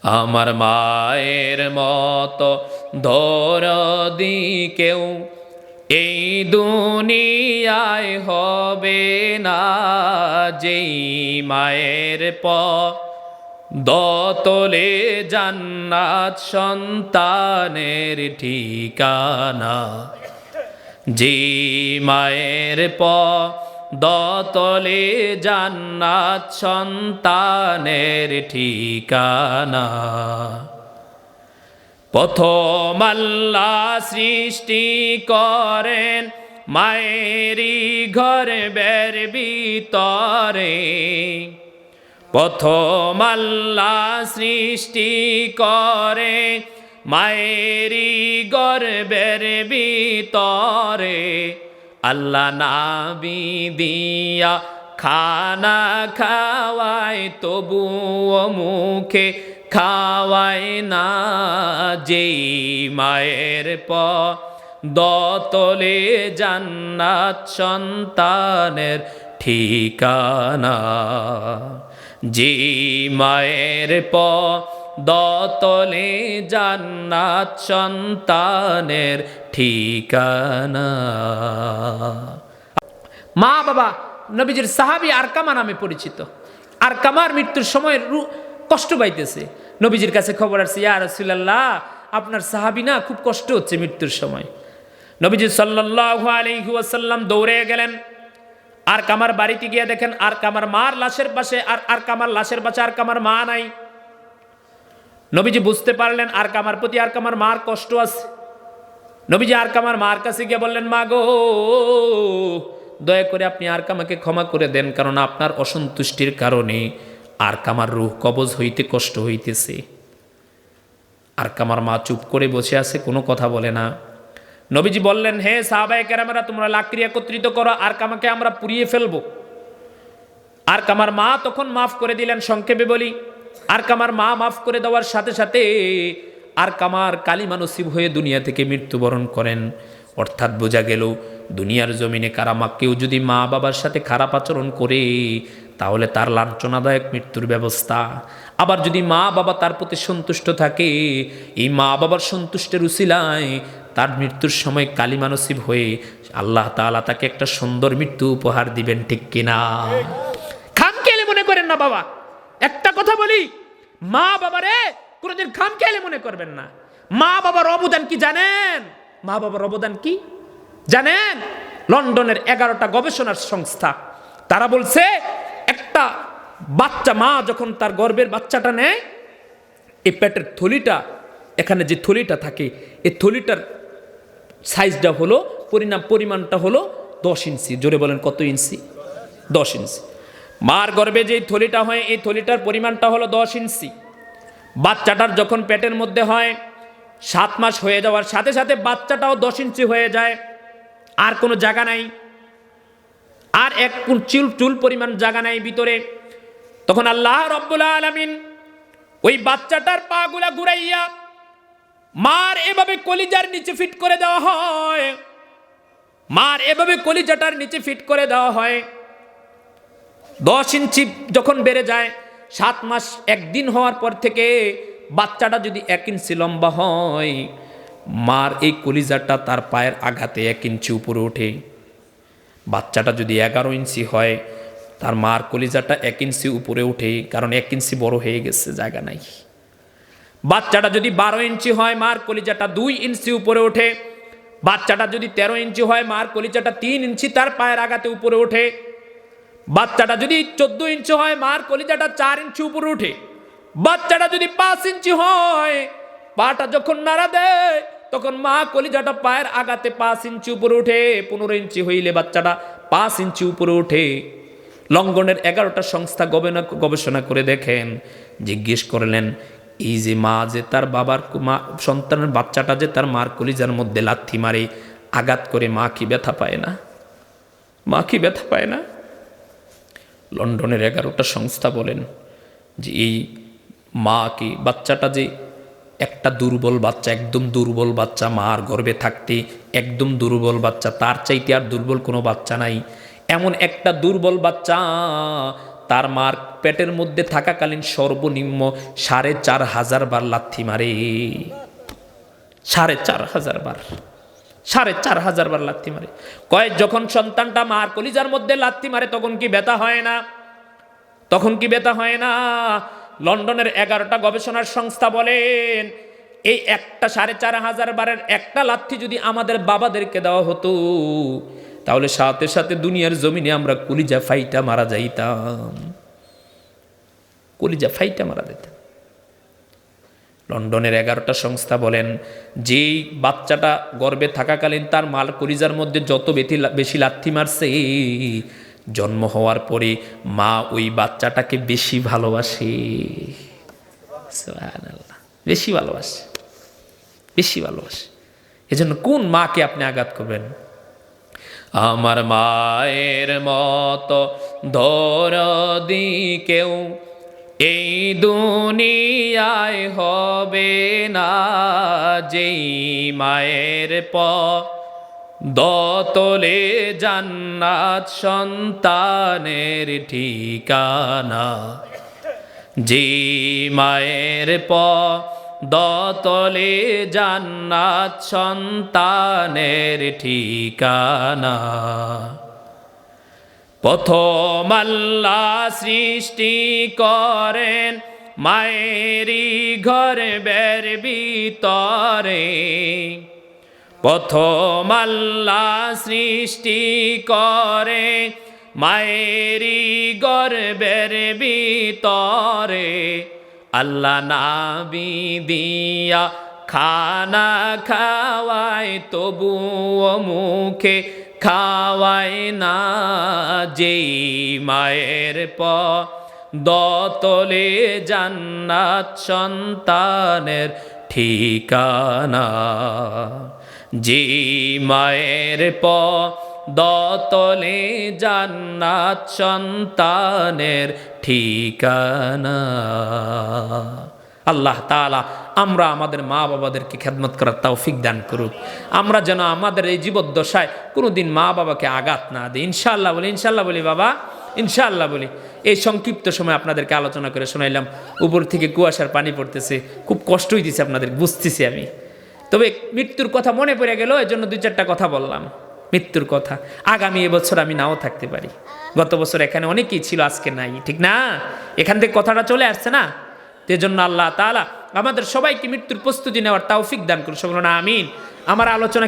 আমার মায়ের মতো দরদি কেউ এই দুনিয়ায় হবে না। যেই মায়ের দতলে জান্নাত সন্তানের ঠিকানা। যে মায়ের দতলে জান্নাত সন্তানের ঠিকানা। প্রথম আল্লাহ সৃষ্টি করেন মায়েরই গর্ভের ভিতরে। প্রথম আল্লাহ সৃষ্টি করে মায়েরই গর্ভের ভিতরে। আল্লাহ নাবি দিয়া খানা খাওয়ায় তবুও মুখে খাওয়ায় না। যেই মায়ের দতলে জান্নাত সন্তানের ঠিকানা। যে মায়ের দতলে জান্নাত সন্তানের ঠিকানা। মা বাবা নবীজির সাহাবী আরকামা নামে পরিচিত। আরকামার মৃত্যুর সময় কষ্ট পাইতেছে। নবীজির কাছে খবর আসছে, ইয়া রাসূলুল্লাহ, আপনার সাহাবী না খুব কষ্ট হচ্ছে মৃত্যুর সময়। নবীজি সাল্লাল্লাহু আলাইহি ওয়াসাল্লাম দৌড়ে গেলেন। আরকামার বাড়িতে গিয়ে দেখেন আরকামার মার লাশের পাশে আরকামার লাশের পাশে আরকামার মা নাই। নবীজি বুঝতে পারলেন আরকামার প্রতি আরকামার মার কষ্ট আছে। নবীজি আরকামার মার কাছে গিয়ে বললেন, মা গো, দয়া করে আপনি আরকামাকে ক্ষমা করে দেন, কারণ আপনার অসন্তুষ্টির কারণে আরকামার রূহ কবজ হইতে কষ্ট হইতেছে। আরকামার মা চুপ করে বসে আছে, কোনো কথা বলে না। নবীজি বললেন, হে সাহাবায়ে কেরামেরা, তোমরা লাকড়ি একত্রিত করো, আরকামাকে আমরা পুড়িয়ে ফেলবো। আরকামার মা তখন মাফ করে দিলেন। সংক্ষেপে বলি, আরকামার মা মাফ করে দেওয়ার সাথে সাথে আরকামার কালিমা নসিব হয়ে দুনিয়া থেকে মৃত্যুবরণ করেন। অর্থাৎ বোঝা গেল, দুনিয়ার জমিনে কেউ যদি মা বাবার সাথে খারাপ আচরণ করে তাহলে তার লাঞ্ছনাদায়ক মৃত্যুর ব্যবস্থা। আবার যদি মা বাবা তার প্রতি সন্তুষ্ট থাকে, এই মা বাবার সন্তুষ্টের উসিলায় তার মৃত্যুর সময় কালিমা নসিব হয়ে আল্লাহ তাআলা তাকে একটা সুন্দর মৃত্যু উপহার দিবেন। ঠিক কিনা? খামখেয়ালি মনে করেন না বাবা। একটা কথা বলি, মা বাবারে কোনোদিন খামখেয়ালি মনে করবেন না। মা বাবার অবদান কি জানেন? মা বাবার অবদান কি জানেন? লন্ডনের 11টা গবেষণার সংস্থা তারা বলছে, একটা বাচ্চা মা যখন তার গর্ভের বাচ্চাটা নেয়, এই পেটের থলিটা, এখানে যে থলিটা থাকে, এই থলিটার সাইজটা হলো, পরিমাণটা হলো 10 ইঞ্চি। জোরে বলেন, কত ইঞ্চি? 10 ইঞ্চি। মার গর্ভে যে থলিটা হয়, এই থলিটার পরিমাণটা হলো 10 ইঞ্চি। বাচ্চাটার যখন পেটের মধ্যে হয়, 7 মাস হয়ে যাওয়ার সাথে সাথে বাচ্চাটাও 10 ইঞ্চি হয়ে যায়। আর কোনো জায়গা নাই, আর এক চুল পরিমাণ জায়গা নাই ভিতরে। তখন আল্লাহ রব্বুল আলামিন ওই বাচ্চাটার পা গুলা ঘুরাইয়া মার এভাবে কলিজার নিচে ফিট করে দেওয়া হয়। মার এভাবে কলিজাটার নিচে ফিট করে দেওয়া হয়। 10 ইঞ্চি যখন বেড়ে যায়, 7 মাস 1 দিন হওয়ার পর থেকে বাচ্চাটা যদি 1 ইঞ্চি লম্বা হয়, মার এই কলিজাটা তার পায়ের আঘাতে 1 ইঞ্চি উপরে ওঠে। বাচ্চাটা যদি 11 ইঞ্চি হয়, তার মার কলিজাটা 1 ইঞ্চি উপরে ওঠে, কারণ 1 ইঞ্চি বড় হয়ে গেছে, জায়গা নাই। বাচ্চাটা যদি 12 ইঞ্চি হয়, মার কলিজাটা 2 ইঞ্চি উপরে ওঠে। বাচ্চাটা যদি 13 ইঞ্চি হয়, মার কলিজাটা 3 ইঞ্চি তার পায়ের আঘাতে উপরে ওঠে। বাচ্চাটা যদি 14 ইঞ্চি হয়, মার কলিজাটা 4 ইঞ্চি উপরে ওঠে। বাচ্চাটা যদি 5 ইঞ্চি হয়, পাটা যখন নাড়া দেয় তখন মা কলিজাটা পায়ের আঘাতে 5 ইঞ্চি উপরে ওঠে। 15 ইঞ্চি হইলে বাচ্চাটা 5 ইঞ্চি উপরে ওঠে। লন্ডনের 11টা সংস্থা গবেষণা করে দেখেন, জিজ্ঞেস করলেন, এই যে মা যে তার বাবার সন্তানের বাচ্চাটা যে তার মার কলিজার মধ্যে লাথি মারে, আঘাত করে, মা কি ব্যথা পায় না? মা কি ব্যথা পায় না? লন্ডনের 11টা সংস্থা বলেন যে এই মা কি, বাচ্চাটা যে একটা দুর্বল বাচ্চা, একদম দুর্বল বাচ্চা, মার গর্ভে থাকতে একদম দুর্বল বাচ্চা, তার চাইতে আর দুর্বল কোনো বাচ্চা নাই। এমন একটা দুর্বল বাচ্চা তার মার পেটের মধ্যে থাকাকালীন সর্বনিম্ন 4,500 বার লাথি মারে। 4,500 বার, 4,500 বার লাথি মারে। কয় যখন সন্তানটা মার কলিজার মধ্যে লাথি মারে তখন কি ব্যথা হয় না? তখন কি ব্যথা হয় না? লন্ডনের 11টা গবেষণার সংস্থা বলেন এই একটা 4,500 বারের একটা লাথি যদি আমাদের বাবাদেরকে দেওয়া হতো তাহলে সাথে সাথে দুনিয়ার জমিনে আমরা কলিজা ফাইটা মারা যাইতাম, কলিজা ফাইটা মারা যেতাম। লন্ডনের 11টা সংস্থা বলেন যেই বাচ্চাটা গর্ভে থাকাকালীন তার মাল কলিজার মধ্যে যত বেশি লাথি মারছে, জন্ম হওয়ার পরে মা ওই বাচ্চাটাকে বেশি ভালোবাসে। সুবহানাল্লাহ, বেশি ভালোবাসে, বেশি ভালোবাসে। এজন্য কোন মাকে আপনি আঘাত করবেন? আমার মায়ের মতো দরদি কেউ এই দুনিয়ায় হবে না, যেই মায়ের দতলে জান্নাত সন্তানের ঠিকানা, যে মায়ের দতলে জান্নাত সন্তানের ঠিকানা। প্রথম আল্লাহ সৃষ্টি করেন মায়েরই গর্ভের ভিতরে, প্রথম আল্লাহ সৃষ্টি করে মায়েরই গর্ভের ভিতরে, আল্লাহ নাবি দিয়া খানা খাওয়ায় তবুও মুখে খাওয়ায় না, যেই মায়ের দতলে জান্নাত সন্তানের ঠিকানা, যে মায়ের দতলে জান্নাত সন্তানের ঠিকানা। আল্লাহ তাআলা আমরা আমাদের মা বাবাদেরকে খেদমত করার তৌফিক দান করুক। আমরা যেন আমাদের এই জীবদ্দশায় কোনোদিন মা বাবাকে আঘাত না দিই। ইনশাআল্লাহ বলি, ইনশাআল্লাহ বলি বাবা, ইনশাআল্লাহ বলি। এই সংক্ষিপ্ত সময় আপনাদেরকে আলোচনা করে শোনাইলাম। উপর থেকে কুয়াশার পানি পড়তেছে, খুব কষ্ট হইতেছে আপনাদের, বুঝতেছি আমি। তবে মৃত্যুর কথা মনে পড়ে গেল, এই জন্য 2-4টা কথা বললাম মৃত্যুর কথা। আগামী এবছর আমি নাও থাকতে পারি। গত বছর এখানে অনেকেই ছিল, আজকে নাই, ঠিক না? এখান থেকে কথাটা চলে আসছে না? এজন্য আল্লাহ তাআলা আমাদের সবাইকে মৃত্যুর প্রস্তুতি নেওয়ার তৌফিক দান করুন। সকলে আমিন। আমার আলোচনা